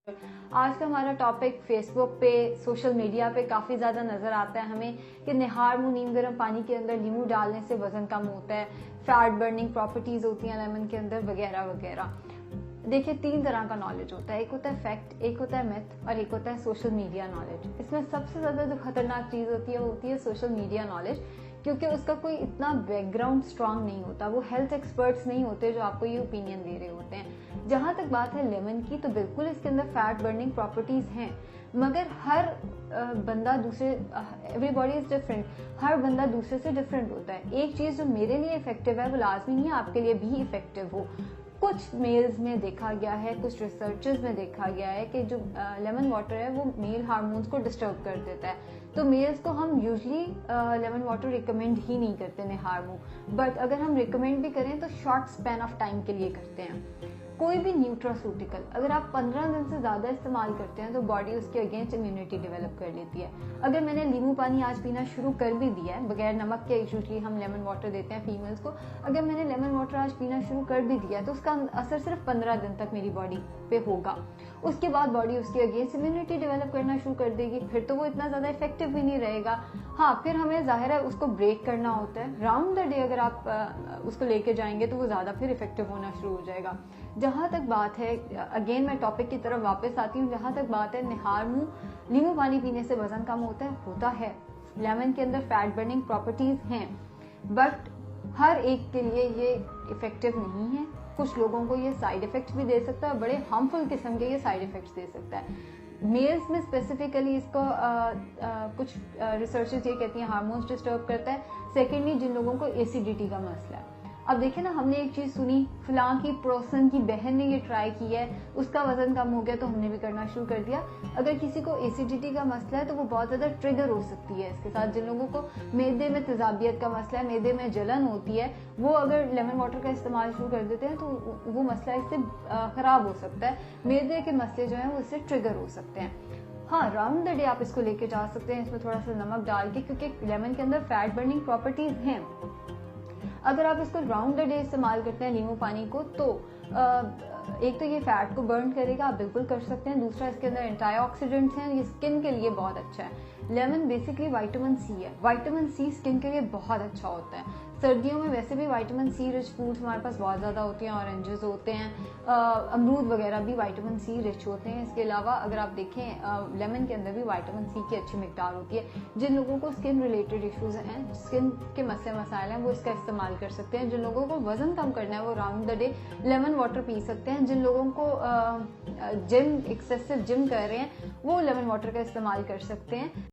आज का हमारा टॉपिक फेसबुक पे, सोशल मीडिया पे काफ़ी ज़्यादा नज़र आता है हमें कि निहार मुंह नीम गर्म पानी के अंदर नींबू डालने से वजन कम होता है, फैट बर्निंग प्रॉपर्टीज़ होती हैं लेमन के अंदर वगैरह वगैरह। देखिए, तीन तरह का नॉलेज होता है, एक होता है फैक्ट, एक होता है मिथ और एक होता है सोशल मीडिया नॉलेज। इसमें सबसे ज़्यादा जो खतरनाक चीज़ होती है वो होती है सोशल मीडिया नॉलेज, क्योंकि उसका कोई इतना बैकग्राउंड स्ट्रांग नहीं होता, वो हेल्थ एक्सपर्ट्स नहीं होते जो आपको ये ओपिनियन दे रहे होते हैं। जहाँ तक बात है लेमन की, तो बिल्कुल इसके अंदर फैट बर्निंग प्रॉपर्टीज़ हैं, मगर हर बंदा दूसरे, एवरीबॉडी इज डिफरेंट, हर बंदा दूसरे से डिफरेंट होता है। एक चीज़ जो मेरे लिए इफेक्टिव है वो लाजमी नहीं है आपके लिए भी इफेक्टिव हो। कुछ मेल्स में देखा गया है, कुछ रिसर्चेस में देखा गया है कि जो लेमन वाटर है वो मेल हार्मोन्स को डिस्टर्ब कर देता है, तो मेल्स को हम यूजली लेमन वाटर रिकमेंड ही नहीं करते निहार मुंह। बट अगर हम रिकमेंड भी करें तो शॉर्ट स्पैन ऑफ टाइम के लिए करते हैं। कोई भी न्यूट्रासूटिकल अगर आप 15 दिन से ज़्यादा इस्तेमाल करते हैं तो बॉडी उसके अगेंस्ट इम्यूनिटी डेवलप कर लेती है। अगर मैंने नींबू पानी आज पीना शुरू कर भी दिया है, बगैर नमक के यूजली हम लेमन वाटर देते हैं फीमेल्स को, अगर मैंने लेमन वाटर आज पीना शुरू कर भी दिया तो उसका असर सिर्फ 15 दिन तक मेरी बॉडी पे होगा। उसके बाद बॉडी उसके अगेंस्ट इम्यूनिटी डेवलप करना शुरू कर देगी, फिर तो वो इतना ज़्यादा इफेक्टिव भी नहीं रहेगा। हाँ, फिर हमें जाहिर है उसको ब्रेक करना होता है, राउंड द डे अगर आप उसको लेके जाएंगे तो वो ज़्यादा फिर इफेक्टिव होना शुरू हो जाएगा। जहाँ तक बात है, अगेन मैं टॉपिक की तरफ वापस आती हूँ, जहाँ तक बात है निहार मुंह नींबू पानी पीने से वजन कम होता है। लेमन के अंदर फैट बर्निंग प्रॉपर्टीज हैं, बट हर एक के लिए ये इफेक्टिव नहीं है। कुछ लोगों को ये साइड इफेक्ट्स भी दे सकता है, बड़े हार्मफुल किस्म के ये साइड इफेक्ट्स दे सकता है। मेल्स में स्पेसिफिकली इसको कुछ रिसर्चेस ये कहती हैं हार्मोन्स डिस्टर्ब करता है। सेकेंडली, जिन लोगों को एसिडिटी का मसला है, अब देखिए ना, हमने एक चीज़ सुनी, फलां की पड़ोसन की बहन ने ये ट्राई की है, उसका वजन कम हो गया तो हमने भी करना शुरू कर दिया। अगर किसी को एसिडिटी का मसला है तो वो बहुत ज़्यादा ट्रिगर हो सकती है इसके साथ। जिन लोगों को मैदे में तेजाबियत का मसला है, मैदे में जलन होती है, वो अगर लेमन वाटर का इस्तेमाल शुरू कर देते हैं तो वो मसला इससे ख़राब हो सकता है। मैदे के मसले जो हैं वो इससे ट्रिगर हो सकते हैं। हाँ, राउंड द डे आप इसको लेके जा सकते हैं, इसमें थोड़ा सा नमक डाल के, क्योंकि लेमन के अंदर फैट बर्निंग प्रॉपर्टीज़ हैं। अगर आप इसको राउंड द डे इस्तेमाल करते हैं नींबू पानी को, तो एक तो ये फैट को बर्न करेगा, आप बिल्कुल कर सकते हैं। दूसरा, इसके अंदर एंटीऑक्सीडेंट्स हैं, ये स्किन के लिए बहुत अच्छा है। लेमन बेसिकली विटामिन सी है, विटामिन सी स्किन के लिए बहुत अच्छा होता है। सर्दियों में वैसे भी विटामिन सी रिच फूड्स हमारे पास बहुत ज़्यादा होती हैं, ऑरेंजेस होते हैं, अमरूद वगैरह भी विटामिन सी रिच होते हैं। इसके अलावा अगर आप देखें, लेमन के अंदर भी विटामिन सी की अच्छी मिकदार होती है। जिन लोगों को स्किन रिलेटेड इश्यूज हैं, स्किन के मसले मसाइल हैं, वो इसका इस्तेमाल कर सकते हैं। जिन लोगों को वजन कम करना है वो round the day lemon water P सकते हैं। जिन लोगों को एक्सेसिव जिम कर रहे हैं वो लेमन वाटर का इस्तेमाल कर सकते हैं।